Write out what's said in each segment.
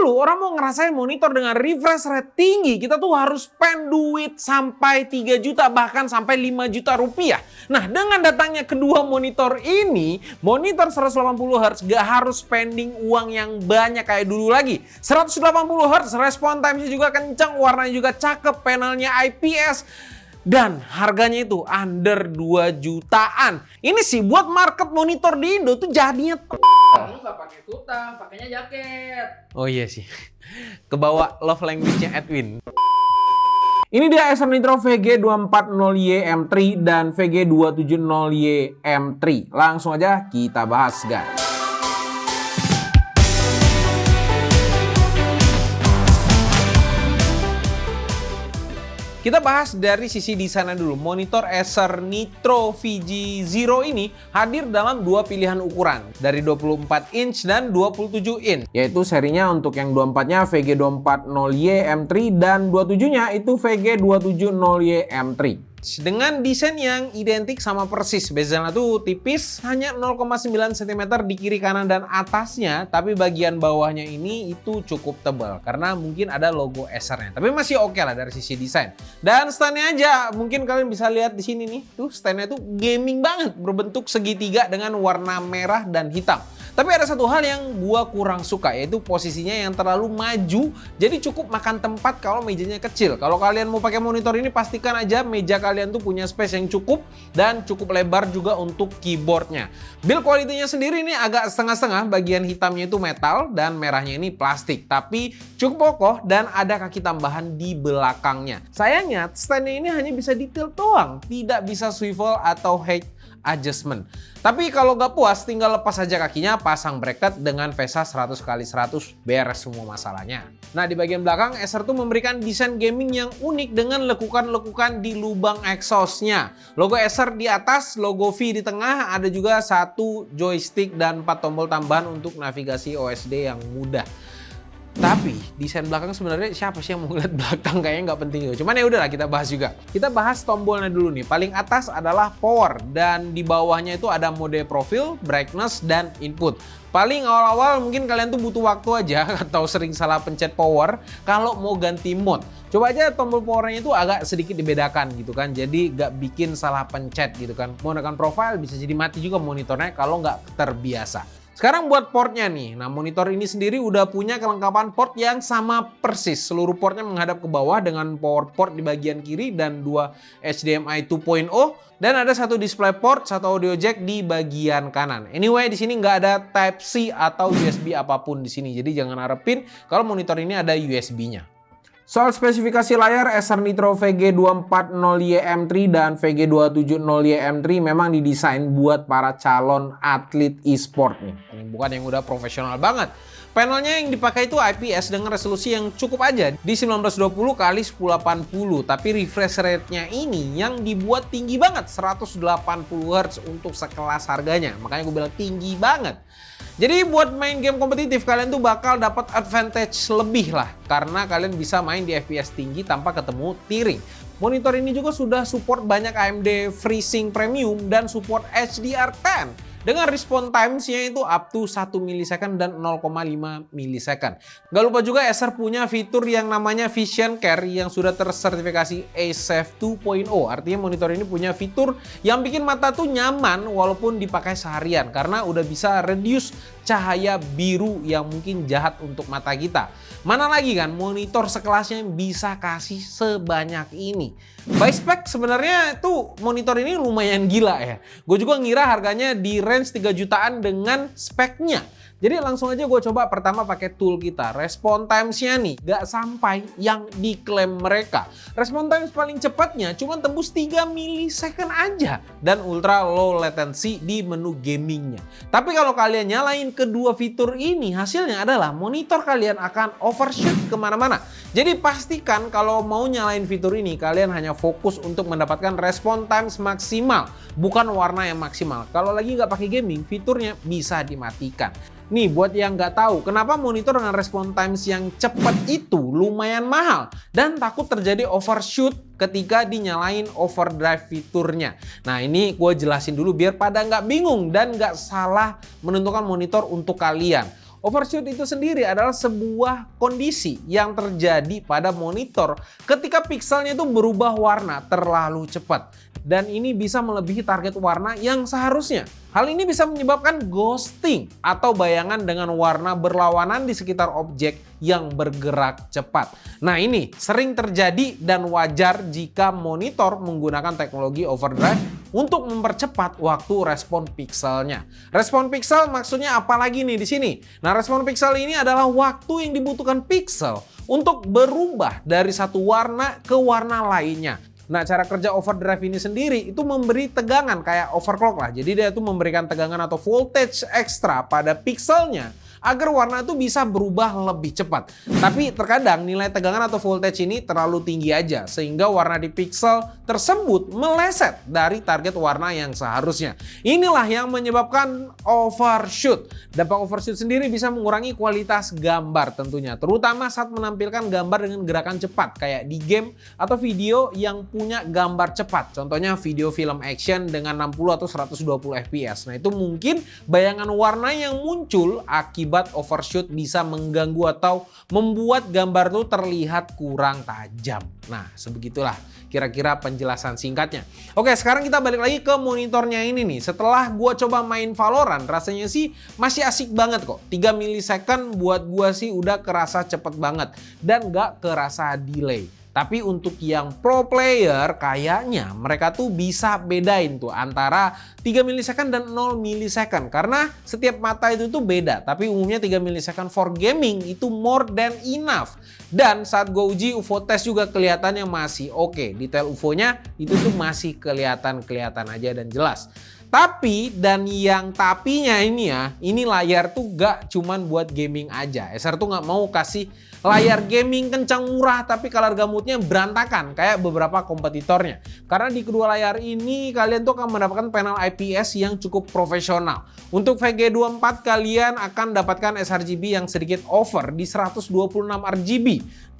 dulu orang mau ngerasain monitor dengan refresh rate tinggi, kita tuh harus spend duit sampai 3 juta bahkan sampai 5 juta rupiah. Nah, dengan datangnya kedua monitor ini, monitor 180 Hz gak harus spending uang yang banyak kayak dulu lagi. 180 Hz, respon time-nya juga kencang, warnanya juga cakep, panelnya IPS. Dan harganya itu under 2 jutaan. Ini sih buat market monitor di Indo tuh jadinya Kamu nggak pakai kutang, pakainya jaket. oh iya sih. Kebawa love language-nya Edwin. Ini dia Acer Nitro VG240Y M3 dan VG270Y M3. Langsung aja kita bahas, guys. Kita bahas dari sisi desainnya dulu. Monitor Acer Nitro VG0 ini hadir dalam dua pilihan ukuran, dari 24 inch dan 27 inch. Yaitu serinya untuk yang 24-nya VG240Y M3 dan 27-nya itu VG270Y M3. Dengan desain yang identik sama persis, bezelnya tuh tipis, hanya 0,9 cm di kiri kanan dan atasnya, tapi bagian bawahnya ini itu cukup tebal karena mungkin ada logo Acernya. Tapi masih oke lah dari sisi desain. Dan standnya aja, mungkin kalian bisa lihat di sini nih, tuh standnya tuh gaming banget, berbentuk segitiga dengan warna merah dan hitam. Tapi ada satu hal yang gua kurang suka, yaitu posisinya yang terlalu maju, jadi cukup makan tempat kalau mejanya kecil. Kalau kalian mau pakai monitor ini, pastikan aja meja kalian tuh punya space yang cukup dan cukup lebar juga untuk keyboardnya. Build quality-nya sendiri ini agak setengah-setengah, bagian hitamnya itu metal dan merahnya ini plastik. Tapi cukup kokoh dan ada kaki tambahan di belakangnya. Sayangnya stand-nya ini hanya bisa detail doang, tidak bisa swivel atau height adjustment. Tapi kalau nggak puas, tinggal lepas aja kakinya, pasang bracket dengan VESA 100x100, beres semua masalahnya. Nah, di bagian belakang Acer tuh memberikan desain gaming yang unik dengan lekukan-lekukan di lubang exhaustnya. Logo Acer di atas, logo V di tengah, ada juga satu joystick dan 4 tombol tambahan untuk navigasi OSD yang mudah. Tapi desain belakang sebenarnya siapa sih yang mau ngeliat belakang, kayaknya nggak penting juga. Cuman ya udahlah, kita bahas juga. Kita bahas tombolnya dulu nih. Paling atas adalah power dan di bawahnya itu ada mode profil, brightness dan input. Paling awal-awal mungkin kalian tuh butuh waktu aja atau sering salah pencet power kalau mau ganti mode. Coba aja tombol powernya itu agak sedikit dibedakan gitu kan. Jadi nggak bikin salah pencet gitu kan. Mau menekan profile bisa jadi mati juga monitornya kalau nggak terbiasa. Sekarang buat portnya nih. Nah, monitor ini sendiri udah punya kelengkapan port yang sama persis. Seluruh portnya menghadap ke bawah dengan power port di bagian kiri dan 2 HDMI 2.0 dan ada satu display port, satu audio jack di bagian kanan. Anyway, di sini nggak ada Type C atau USB apapun di sini. Jadi jangan harapin kalau monitor ini ada USB-nya. Soal spesifikasi layar, Acer Nitro VG240Y M3 dan VG270Y M3 memang didesain buat para calon atlet e-sport nih. Ini bukan yang udah profesional banget. Panelnya yang dipakai itu IPS dengan resolusi yang cukup aja di 1920 x 1080, tapi refresh rate-nya ini yang dibuat tinggi banget, 180 Hz untuk sekelas harganya. Makanya gue bilang tinggi banget. Jadi buat main game kompetitif kalian tuh bakal dapat advantage lebih lah karena kalian bisa main di FPS tinggi tanpa ketemu tearing. Monitor ini juga sudah support banyak AMD FreeSync Premium dan support HDR10. Dengan respon times-nya itu up to 1 milisecond dan 0,5 milisecond. Gak lupa juga Acer punya fitur yang namanya Vision Care yang sudah tersertifikasi A-Safe 2.0. Artinya monitor ini punya fitur yang bikin mata tuh nyaman walaupun dipakai seharian karena udah bisa reduce cahaya biru yang mungkin jahat untuk mata kita. Mana lagi kan monitor sekelasnya yang bisa kasih sebanyak ini. By spec sebenarnya tuh monitor ini lumayan gila ya. Gue juga ngira harganya di range 3 jutaan dengan speknya. Jadi langsung aja gue coba pertama pakai tool kita. Respon times-nya nih gak sampai yang diklaim mereka. Respon times paling cepatnya cuma tembus 3 milisecond aja. Dan ultra low latency di menu gamingnya. Tapi kalau kalian nyalain kedua fitur ini, hasilnya adalah monitor kalian akan overshoot kemana-mana. Jadi pastikan kalau mau nyalain fitur ini, kalian hanya fokus untuk mendapatkan respon times maksimal. Bukan warna yang maksimal. Kalau lagi nggak pakai gaming, fiturnya bisa dimatikan. Nih buat yang nggak tahu kenapa monitor dengan respon times yang cepat itu lumayan mahal dan takut terjadi overshoot ketika dinyalain overdrive fiturnya. Nah ini gue jelasin dulu biar pada nggak bingung dan nggak salah menentukan monitor untuk kalian. Overshoot itu sendiri adalah sebuah kondisi yang terjadi pada monitor ketika pikselnya itu berubah warna terlalu cepat. Dan ini bisa melebihi target warna yang seharusnya. Hal ini bisa menyebabkan ghosting atau bayangan dengan warna berlawanan di sekitar objek yang bergerak cepat. Nah, ini sering terjadi dan wajar jika monitor menggunakan teknologi overdrive untuk mempercepat waktu respon pikselnya. Respon piksel maksudnya apa lagi nih di sini? Nah, respon piksel ini adalah waktu yang dibutuhkan piksel untuk berubah dari satu warna ke warna lainnya. Nah, cara kerja overdrive ini sendiri itu memberi tegangan kayak overclock lah. Jadi dia itu memberikan tegangan atau voltage ekstra pada pikselnya agar warna itu bisa berubah lebih cepat. Tapi terkadang nilai tegangan atau voltage ini terlalu tinggi aja sehingga warna di piksel tersebut meleset dari target warna yang seharusnya. Inilah yang menyebabkan overshoot. Dampak overshoot sendiri bisa mengurangi kualitas gambar tentunya, terutama saat menampilkan gambar dengan gerakan cepat kayak di game atau video yang punya gambar cepat. Contohnya video film action dengan 60 atau 120 fps. Nah, itu mungkin bayangan warna yang muncul akibat overshoot bisa mengganggu atau membuat gambar itu terlihat kurang tajam. Nah, sebegitulah kira-kira penjelasan singkatnya. Oke, sekarang kita balik lagi ke monitornya ini nih. Setelah gua coba main Valorant, rasanya sih masih asik banget kok. 3 millisecond buat gua sih udah kerasa cepet banget dan gak kerasa delay. Tapi untuk yang pro player kayaknya mereka tuh bisa bedain tuh antara 3 millisecond dan 0 millisecond. Karena setiap mata itu tuh beda. Tapi umumnya 3 millisecond for gaming itu more than enough. Dan saat gue uji UFO test juga kelihatannya masih oke. Detail UFO-nya itu tuh masih kelihatan aja dan jelas. Tapi dan yang tapinya ini ya, ini layar tuh gak cuman buat gaming aja. Acer tuh gak mau kasih layar gaming kencang murah tapi color gamutnya berantakan kayak beberapa kompetitornya. Karena di kedua layar ini kalian tuh akan mendapatkan panel IPS yang cukup profesional. Untuk VG24 kalian akan dapatkan sRGB yang sedikit over di 126 RGB.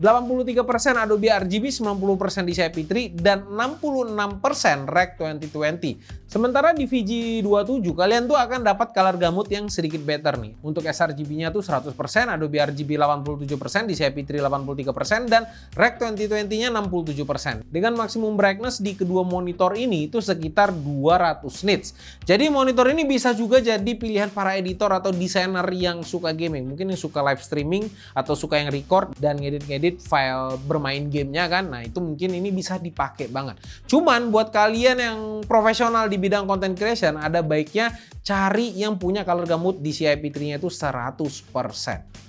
83% Adobe RGB, 90% DCI P3, dan 66% Rec 2020. Sementara di VG27 kalian tuh akan dapat color gamut yang sedikit better nih. Untuk sRGB-nya tuh 100%, Adobe RGB 87%, DCI P3 83%, dan Rec 2020-nya 67%. Dengan maksimum brightness di kedua monitor ini itu sekitar 200 nits. Jadi monitor ini bisa juga jadi pilihan para editor atau desainer yang suka gaming. Mungkin yang suka live streaming atau suka yang record dan ngedit file bermain gamenya kan. Nah, itu mungkin ini bisa dipakai banget. Cuman buat kalian yang profesional di bidang content creation, ada baiknya cari yang punya color gamut DCI P3-nya itu 100%.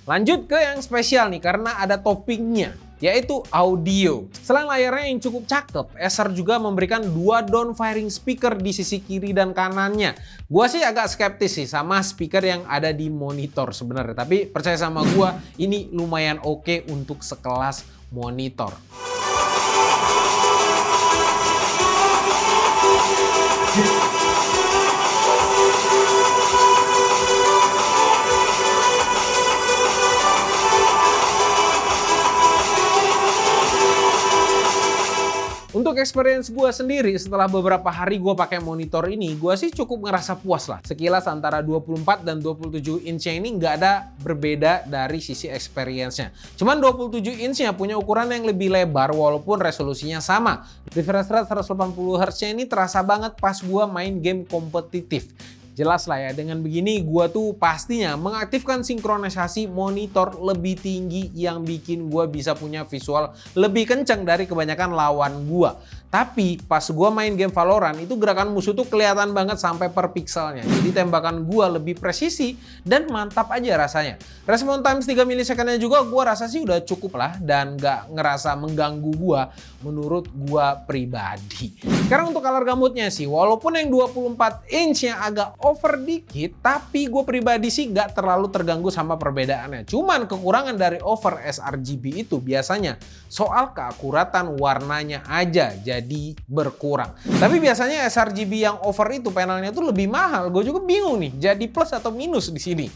Lanjut ke yang spesial nih karena ada topiknya, yaitu audio. Selain layarnya yang cukup cakep, Acer juga memberikan 2 down firing speaker di sisi kiri dan kanannya. Gua sih agak skeptis sih sama speaker yang ada di monitor sebenarnya, tapi percaya sama gua ini lumayan oke untuk sekelas monitor. Untuk experience gue sendiri setelah beberapa hari gue pakai monitor ini, gue sih cukup ngerasa puas lah. Sekilas antara 24 dan 27 inch ini nggak ada berbeda dari sisi experience-nya. Cuman 27 inch-nya punya ukuran yang lebih lebar walaupun resolusinya sama. Refresh rate 180 Hz-nya ini terasa banget pas gue main game kompetitif. Jelas lah ya, dengan begini gua tuh pastinya mengaktifkan sinkronisasi monitor lebih tinggi yang bikin gua bisa punya visual lebih kencang dari kebanyakan lawan gua. Tapi pas gua main game Valorant itu gerakan musuh tuh kelihatan banget sampai per pikselnya. Jadi tembakan gua lebih presisi dan mantap aja rasanya. Respon time 3 millisecond-nya juga gua rasa sih udah cukup lah dan gak ngerasa mengganggu gua menurut gua pribadi. Sekarang untuk color gamutnya sih, walaupun yang 24 inch yang agak over dikit, tapi gue pribadi sih gak terlalu terganggu sama perbedaannya. Cuman kekurangan dari over sRGB itu biasanya soal keakuratan warnanya aja jadi berkurang. Tapi biasanya sRGB yang over itu panelnya tuh lebih mahal. Gue juga bingung nih, jadi plus atau minus di sini.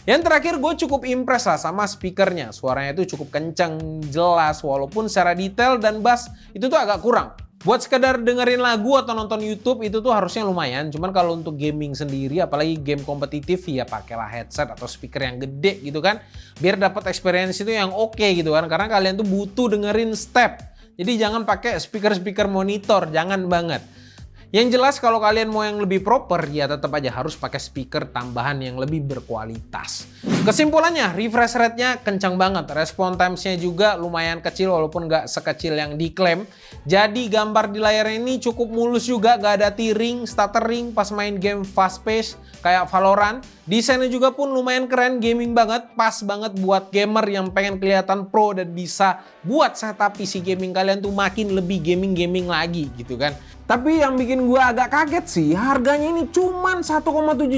Yang terakhir gue cukup impress lah sama speakernya. Suaranya itu cukup kencang, jelas, walaupun secara detail dan bass itu tuh agak kurang. Buat sekedar dengerin lagu atau nonton YouTube itu tuh harusnya lumayan. Cuman kalau untuk gaming sendiri, apalagi game kompetitif, ya pakailah headset atau speaker yang gede gitu kan. Biar dapat experience itu yang oke gitu kan. Karena kalian tuh butuh dengerin step. Jadi jangan pakai speaker monitor, jangan banget. Yang jelas kalau kalian mau yang lebih proper, ya tetap aja harus pakai speaker tambahan yang lebih berkualitas. Kesimpulannya, refresh rate-nya kencang banget. Respon times-nya juga lumayan kecil walaupun nggak sekecil yang diklaim. Jadi gambar di layar ini cukup mulus juga, nggak ada tearing, stuttering pas main game fast pace kayak Valorant. Desainnya juga pun lumayan keren, gaming banget, pas banget buat gamer yang pengen kelihatan pro dan bisa buat setup PC gaming kalian tuh makin lebih gaming lagi gitu kan. Tapi yang bikin gue agak kaget sih, harganya ini cuman 1,7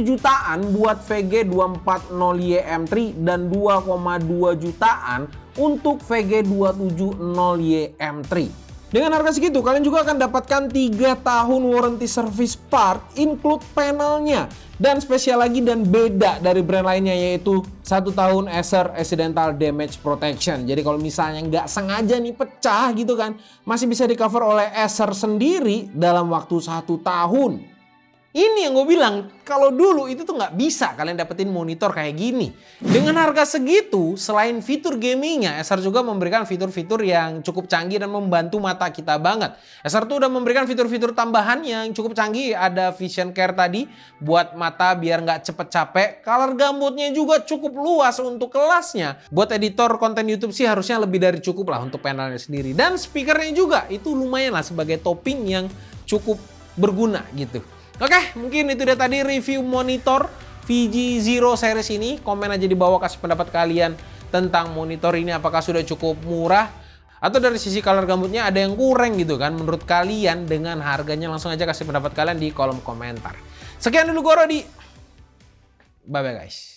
jutaan buat VG 240YM3 dan 2,2 jutaan untuk VG 270YM3. Dengan harga segitu, kalian juga akan dapatkan 3 tahun warranty service part, include panelnya. Dan spesial lagi dan beda dari brand lainnya, yaitu 1 tahun Acer Accidental Damage Protection. Jadi kalau misalnya nggak sengaja nih pecah gitu kan, masih bisa di cover oleh Acer sendiri dalam waktu 1 tahun. Ini yang gue bilang, kalau dulu itu tuh nggak bisa kalian dapetin monitor kayak gini. Dengan harga segitu, selain fitur gamingnya, Acer juga memberikan fitur-fitur yang cukup canggih dan membantu mata kita banget. Acer tuh udah memberikan fitur-fitur tambahan yang cukup canggih. Ada Vision Care tadi, buat mata biar nggak cepet capek. Color gamutnya juga cukup luas untuk kelasnya. Buat editor konten YouTube sih harusnya lebih dari cukup lah untuk panelnya sendiri. Dan speakernya juga, itu lumayan lah sebagai topping yang cukup berguna gitu. Oke, mungkin itu dia tadi review monitor VG Zero series ini. Komen aja di bawah, kasih pendapat kalian tentang monitor ini. Apakah sudah cukup murah? Atau dari sisi color gambutnya ada yang kurang gitu kan menurut kalian dengan harganya? Langsung aja kasih pendapat kalian di kolom komentar. Sekian dulu gue Rodi. Bye-bye guys.